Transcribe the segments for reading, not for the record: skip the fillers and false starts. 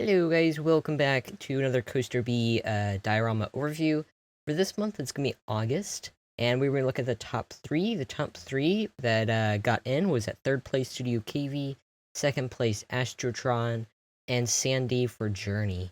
Hello guys, welcome back to another CoasterB diorama overview. For this month, it's going to be August, and we were looking at the top three. The top three that got in was at third place StudioCavy, second place Astrotron, and Sayndi for Journey.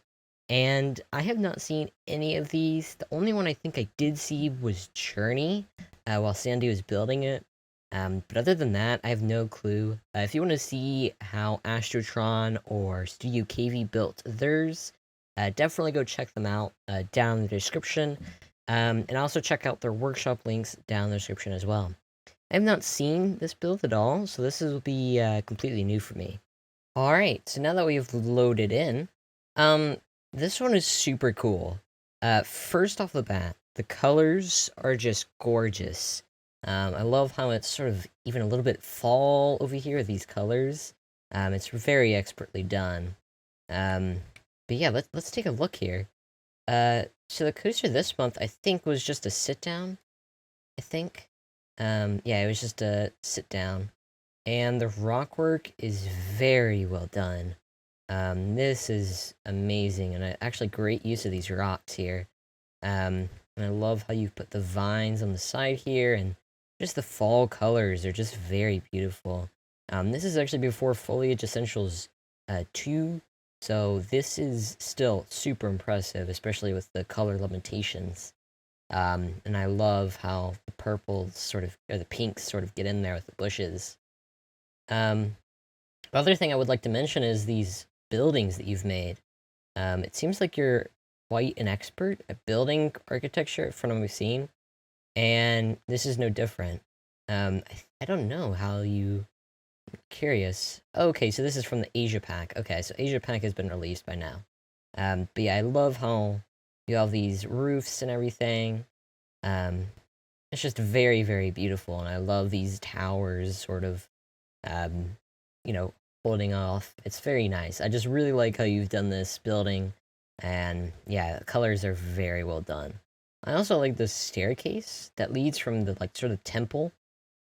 And I have not seen any of these. The only one I think I did see was Journey, while Sayndi was building it. But other than that, I have no clue. If you want to see how Astrotron or StudioCavy built theirs, definitely go check them out down in the description. And also check out their workshop links down in the description as well. I have not seen this build at all, so this will be completely new for me. Alright, so now that we've loaded in, this one is super cool. First off the bat, the colors are just gorgeous. I love how it's sort of even a little bit fall over here, these colors. It's very expertly done. But yeah, let's take a look here. So the coaster this month, I think, was just a sit-down, I think. Yeah, it was just a sit-down. And the rock work is very well done. This is amazing, and actually great use of these rocks here. And I love how you put the vines on the side here, and just the fall colors are just very beautiful. This is actually before Foliage Essentials 2, so this is still super impressive, especially with the color limitations. And I love how the purples sort of, or the pinks sort of get in there with the bushes. The other thing I would like to mention is these buildings that you've made. It seems like you're quite an expert at building architecture from what we've seen, and this is no different. I don't know how you... I'm curious. Okay, so this is from the Asia Pack. Okay, so Asia Pack has been released by now. But yeah, I love how you have these roofs and everything. It's just very, very beautiful, and I love these towers sort of, you know, holding off. It's very nice. I just really like how you've done this building, and yeah, the colors are very well done. I also like the staircase that leads from the, like, sort of temple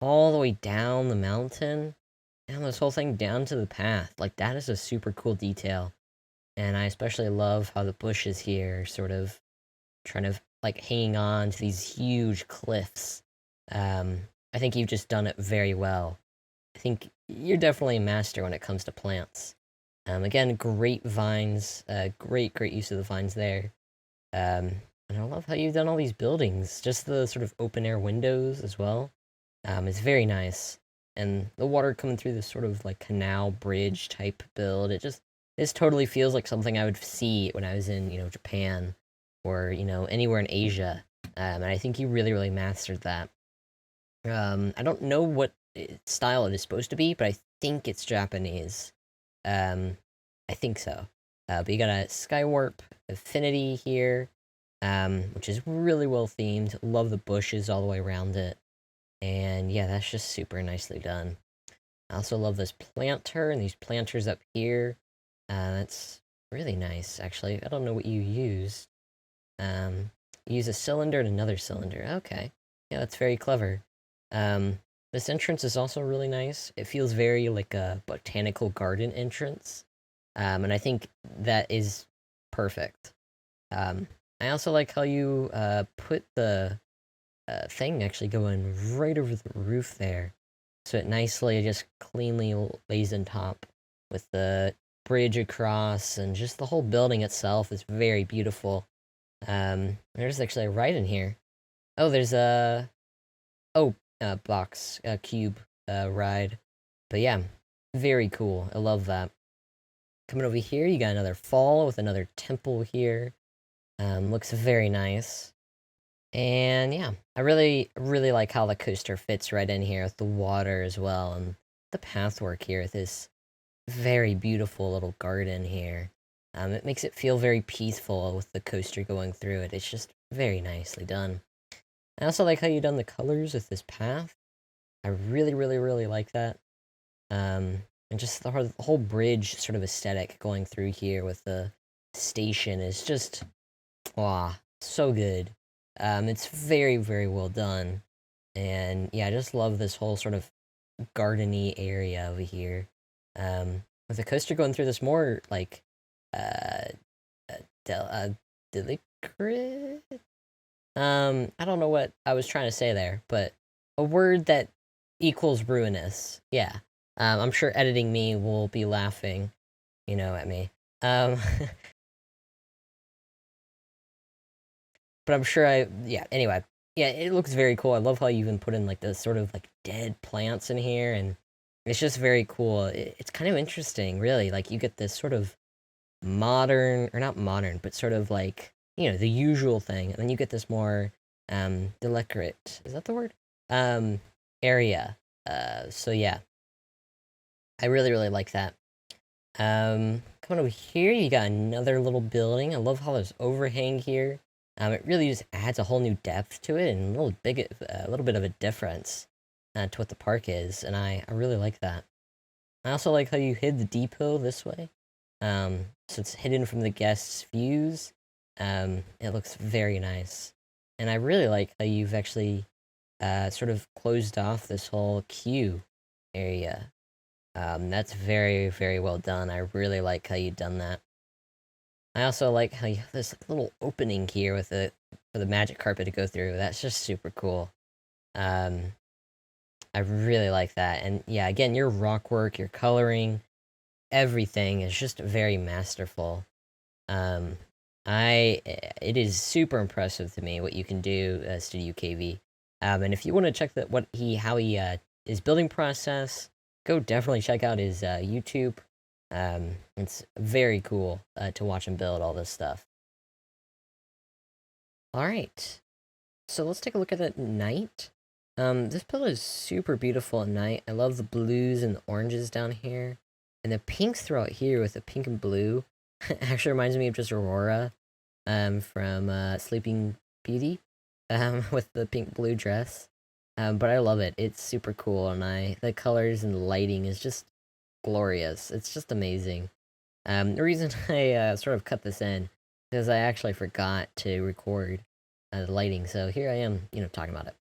all the way down the mountain, and this whole thing down to the path. Like, that is a super cool detail. And I especially love how the bushes here are sort of trying to, like, hanging on to these huge cliffs. I think you've just done it very well. I think you're definitely a master when it comes to plants. Again, great vines, great use of the vines there. And I love how you've done all these buildings, just the sort of open air windows as well. It's very nice. And the water coming through this sort of like canal bridge type build, this totally feels like something I would see when I was in, Japan or, anywhere in Asia. And I think you really, really mastered that. I don't know what style it is supposed to be, but I think it's Japanese. I think so. But you got a Skywarp Affinity here, which is really well themed. Love the bushes all the way around it. And yeah, that's just super nicely done. I also love this planter and these planters up here. That's really nice, actually. I don't know what you used. You use a cylinder and another cylinder. Okay. Yeah, that's very clever. This entrance is also really nice. It feels very like a botanical garden entrance. And I think that is perfect. I also like how you put the thing actually going right over the roof there. So it nicely just cleanly lays on top with the bridge across, and just the whole building itself is very beautiful. There's actually a ride in here. Oh, there's a... Oh, box, cube ride. But yeah, very cool. I love that. Coming over here, you got another fall with another temple here. Looks very nice. And yeah, I really, really like how the coaster fits right in here with the water as well, and the pathwork here with this very beautiful little garden here. It makes it feel very peaceful with the coaster going through it. It's just very nicely done. I also like how you've done the colors with this path. I really, really, really like that. And just the whole bridge sort of aesthetic going through here with the station is just, wow, so good. It's very, very well done. And yeah, I just love this whole sort of gardeny area over here. With the coaster going through this more, like, Delicate? I don't know what I was trying to say there, but a word that equals ruinous. Yeah. I'm sure editing me will be laughing, at me. Um, but I'm sure yeah, anyway. Yeah, it looks very cool. I love how you even put in like the sort of like dead plants in here, and it's just very cool. It's kind of interesting, really. Like you get this sort of modern, or not modern, but sort of like, the usual thing. And then you get this more delicate, is that the word? Um area. So yeah, I really, really like that. Coming over here, you got another little building. I love how there's overhang here. It really just adds a whole new depth to it and a little bit of a difference to what the park is, and I really like that. I also like how you hid the depot this way. So it's hidden from the guests' views. It looks very nice. And I really like how you've actually sort of closed off this whole queue area. That's very, very well done. I really like how you've done that. I also like how you have this little opening here for the magic carpet to go through. That's just super cool. Um, I really like that. And yeah, again, your rock work, your coloring, everything is just very masterful. Um, it is super impressive to me what you can do, StudioCavy. And if you want to check how he his building process, go definitely check out his YouTube. It's very cool to watch him build all this stuff. All right, so let's take a look at it at night. This build is super beautiful at night. I love the blues and the oranges down here, and the pinks throughout here with the pink and blue. Actually reminds me of just Aurora, from Sleeping Beauty, with the pink blue dress. But I love it. It's super cool, and the colors and the lighting is just glorious. It's just amazing. The reason I sort of cut this in because I actually forgot to record the lighting, so here I am, talking about it.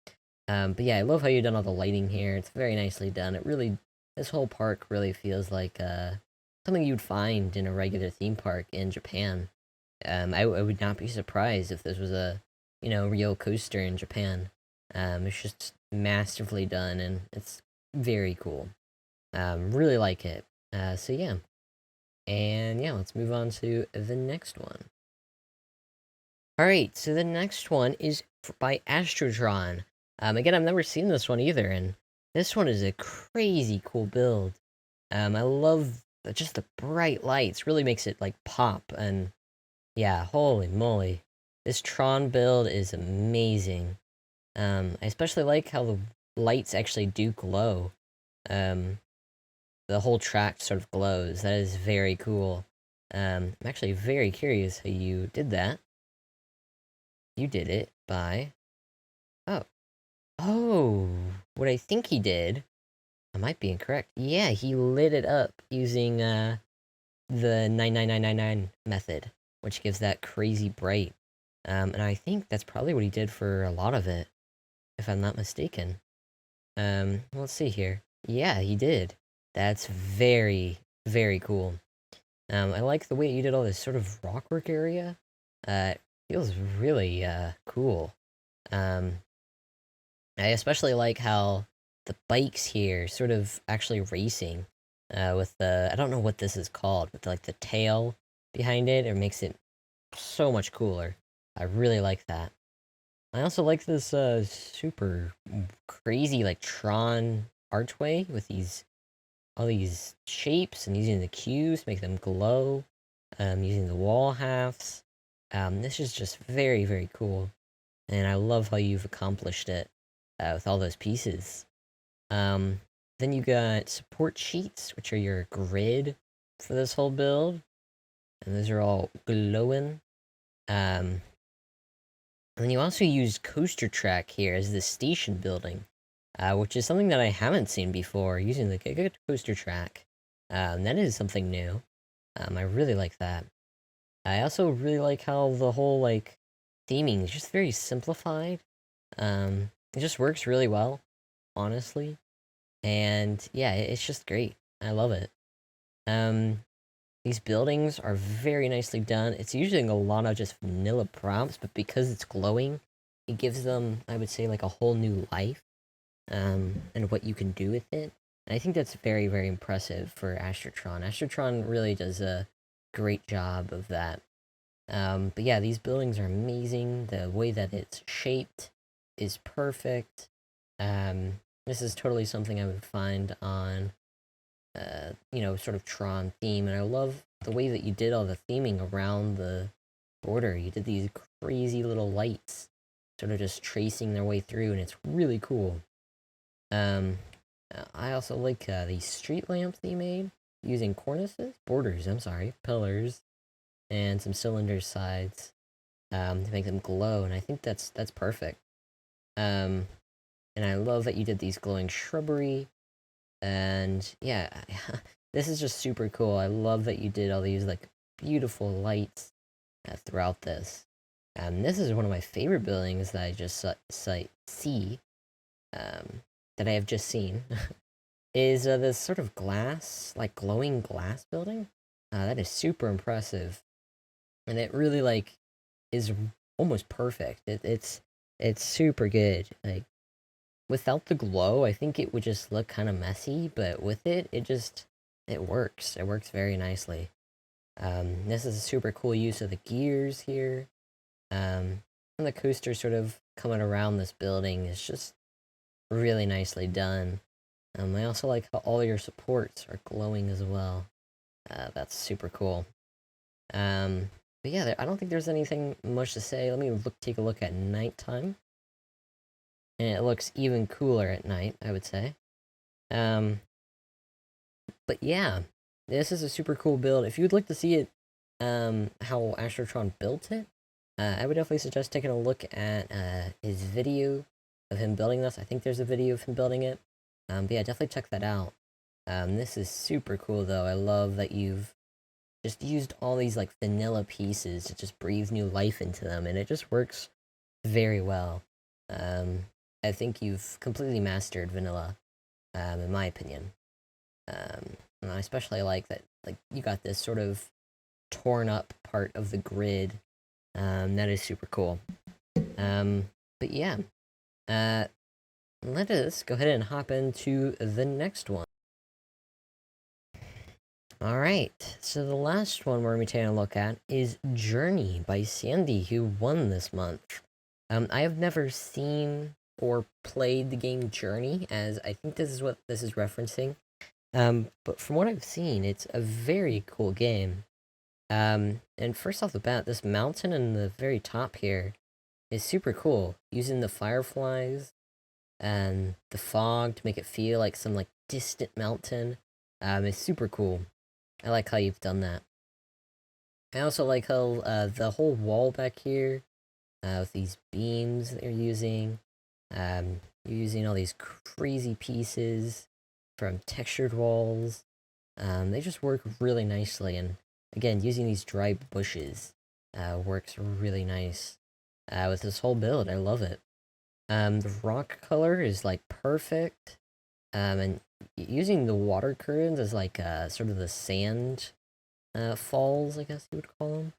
But yeah, I love how you've done all the lighting here. It's very nicely done. This whole park really feels like something you'd find in a regular theme park in Japan. I would not be surprised if this was a, real coaster in Japan. It's just masterfully done, and it's very cool. Really like it. So yeah. And yeah, let's move on to the next one. Alright, so the next one is by Astrotron. Again, I've never seen this one either, and this one is a crazy cool build. I love just the bright lights, really makes it like pop, and yeah, holy moly. This Tron build is amazing. I especially like how the lights actually do glow. Um, the whole track sort of glows. That is very cool. I'm actually very curious how you did that. You did it by... Oh. Oh! What I think he did... I might be incorrect. Yeah, he lit it up using the 99999 method, which gives that crazy bright. And I think that's probably what he did for a lot of it, if I'm not mistaken. Let's see here. Yeah, he did. That's very, very cool. I like the way you did all this sort of rockwork area. It feels really cool. I especially like how the bikes here sort of actually racing with I don't know what this is called, but like the tail behind it. It makes it so much cooler. I really like that. I also like this super crazy like Tron archway with all these shapes and using the cubes to make them glow. Using the wall halves. This is just very, very cool, and I love how you've accomplished it with all those pieces. Then you got support sheets, which are your grid for this whole build, and those are all glowing. And then you also used coaster track here as the station building, which is something that I haven't seen before, using the coaster track. That is something new. I really like that. I also really like how the whole, like, theming is just very simplified. It just works really well, honestly. And yeah, it's just great. I love it. Um, These buildings are very nicely done. It's using a lot of just vanilla prompts, but because it's glowing, it gives them, I would say, like a whole new life, and what you can do with it. And I think that's very, very impressive for Astrotron. Astrotron really does a great job of that. But yeah, these buildings are amazing. The way that it's shaped is perfect. This is totally something I would find on, sort of Tron theme. And I love the way that you did all the theming around the border. You did these crazy little lights, sort of just tracing their way through, and it's really cool. I also like these street lamps that you made using borders, I'm sorry, pillars, and some cylinder sides to make them glow, and I think that's perfect. And I love that you did these glowing shrubbery, and yeah, this is just super cool. I love that you did all these like beautiful lights throughout this. This is one of my favorite buildings that I just see, that I have just seen, is this sort of glass, like glowing glass building. That is super impressive, and it really like is almost perfect. It's super good. Like without the glow, I think it would just look kind of messy, but with it, it works. It works very nicely. This is a super cool use of the gears here. And the coaster sort of coming around this building is just really nicely done. I also like how all your supports are glowing as well. That's super cool. But yeah, I don't think there's anything much to say. Let me take a look at nighttime. And it looks even cooler at night, I would say. But yeah, this is a super cool build. If you would like to see it, how Astrotron built it, I would definitely suggest taking a look at his video of him building this. I think there's a video of him building it. But yeah, definitely check that out. This is super cool though. I love that you've just used all these like vanilla pieces to just breathe new life into them, and it just works very well. I think you've completely mastered vanilla, in my opinion. And I especially like that, like you got this sort of torn up part of the grid. That is super cool. But yeah, let us go ahead and hop into the next one. Alright, so the last one we're going to be taking a look at is Journey by Sayndi, who won this month. I have never seen or played the game Journey, as I think this is what this is referencing. But from what I've seen, it's a very cool game. And first off the bat, this mountain in the very top here is super cool, using the fireflies and the fog to make it feel like some like distant mountain. It's super cool. I like how you've done that. I also like how the whole wall back here, with these beams that you're using, you're using all these crazy pieces from textured walls. They just work really nicely, and again, using these dry bushes works really nice with this whole build. I love it. The rock color is like perfect, and using the water currents as like sort of the sand falls, I guess you would call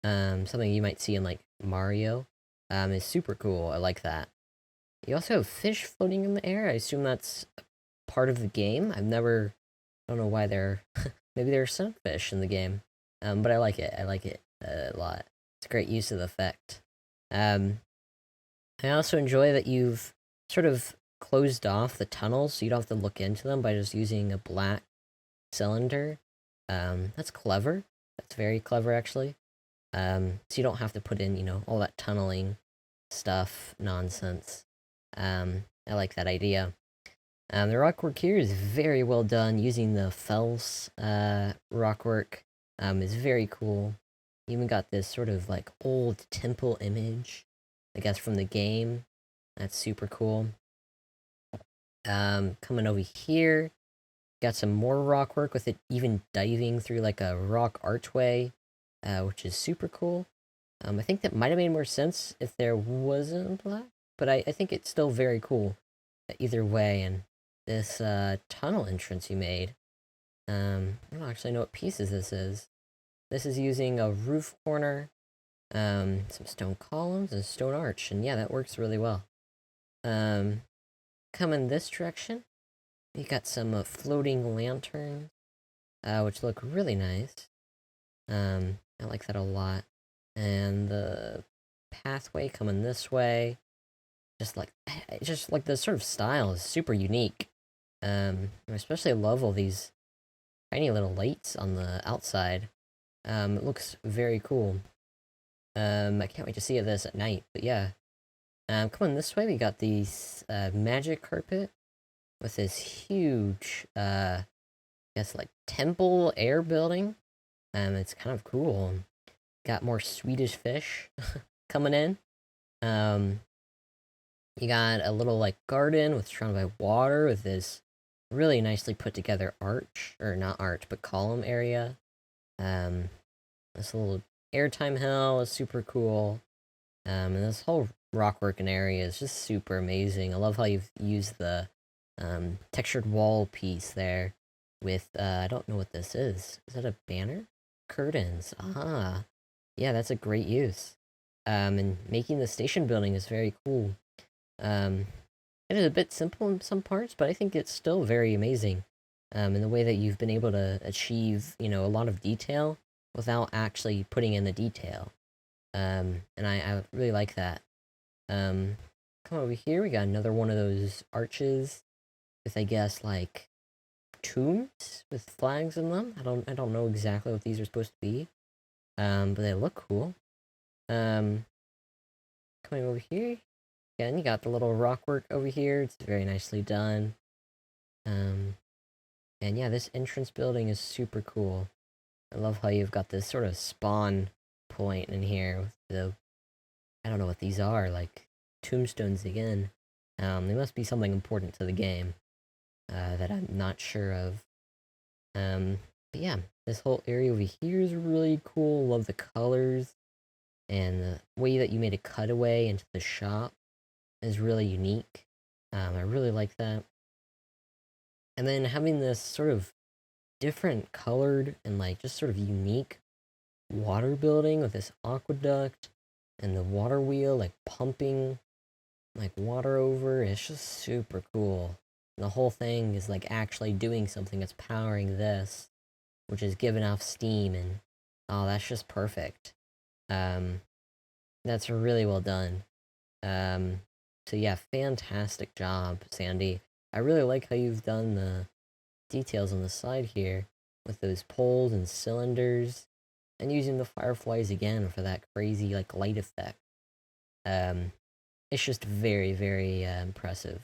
them. Something you might see in like Mario, is super cool. I like that. You also have fish floating in the air. I assume that's part of the game. I don't know why maybe there are sunfish in the game. But I like it. I like it a lot. It's a great use of the effect. I also enjoy that you've sort of closed off the tunnels so you don't have to look into them by just using a black cylinder. That's clever. That's very clever, actually. So you don't have to put in, all that tunneling stuff nonsense. I like that idea. The rockwork here is very well done. Using the Fels rockwork is very cool. You even got this sort of like old temple image, I guess, from the game. That's super cool. Coming over here, got some more rockwork with it even diving through like a rock archway, which is super cool. I think that might have made more sense if there wasn't black, but I think it's still very cool either way. And this tunnel entrance you made I don't actually know what pieces this is. This is using a roof corner, some stone columns, and a stone arch, and yeah, that works really well. Coming this direction, you got some floating lanterns, which look really nice. I like that a lot. And the pathway coming this way, just like the sort of style is super unique. I especially love all these tiny little lights on the outside. It looks very cool. I can't wait to see this at night, but yeah. Coming this way, we got these magic carpet with this huge, I guess like temple air building. It's kind of cool. Got more Swedish fish coming in. You got a little like garden with surrounded by water with this really nicely put together arch, or not arch, but column area. This little airtime hill is super cool. And this whole rock working area is just super amazing. I love how you've used the textured wall piece there with, I don't know what this is. Is that a banner? Curtains. Ah, yeah, that's a great use. And making the station building is very cool. It is a bit simple in some parts, but I think it's still very amazing. In the way that you've been able to achieve, a lot of detail without actually putting in the detail. And I really like that. Come over here, we got another one of those arches with, I guess, like tombs with flags in them. I don't know exactly what these are supposed to be. But they look cool. Coming over here, again, you got the little rock work over here. It's very nicely done. And yeah, this entrance building is super cool. I love how you've got this sort of spawn point in here with the, I don't know what these are, like tombstones again. They must be something important to the game that I'm not sure of. But yeah, this whole area over here is really cool. Love the colors, and the way that you made a cutaway into the shop is really unique. I really like that. And then having this sort of different colored and like just sort of unique water building with this aqueduct and the water wheel like pumping like water over. It's just super cool. And the whole thing is like actually doing something that's powering this, which is giving off steam, and oh, that's just perfect. That's really well done. So yeah, fantastic job, Sayndi. I really like how you've done the details on the side here with those poles and cylinders, and using the fireflies again for that crazy like light effect. It's just very, very impressive.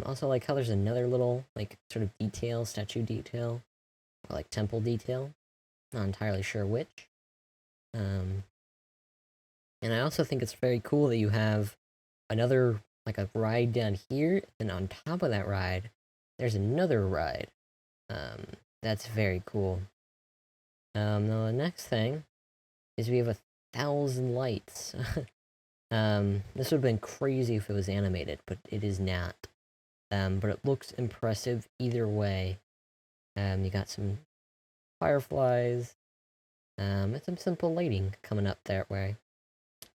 Also like how there's another little like sort of detail, statue detail, or like temple detail. Not entirely sure which. And I also think it's very cool that you have another like a ride down here, and on top of that ride, there's another ride. That's very cool. Now the next thing is we have 1,000 lights. This would have been crazy if it was animated, but it is not. But it looks impressive either way. You got some fireflies, and some simple lighting coming up that way.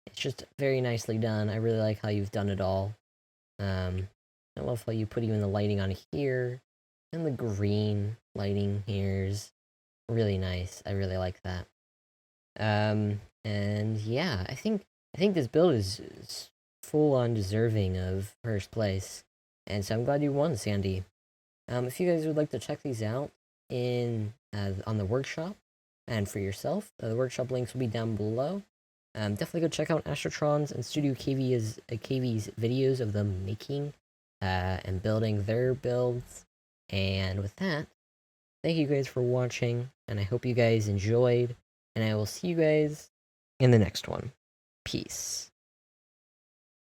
It's just very nicely done. I really like how you've done it all. I love how you put even the lighting on here, and the green lighting here is really nice. I really like that. And yeah, I think this build is full on deserving of first place, and so I'm glad you won, Sayndi. If you guys would like to check these out in on the workshop and for yourself, the workshop links will be down below. Definitely go check out Astrotron's and StudioCavy's videos of them making and building their builds. And with that, thank you guys for watching, and I hope you guys enjoyed, and I will see you guys in the next one. Peace.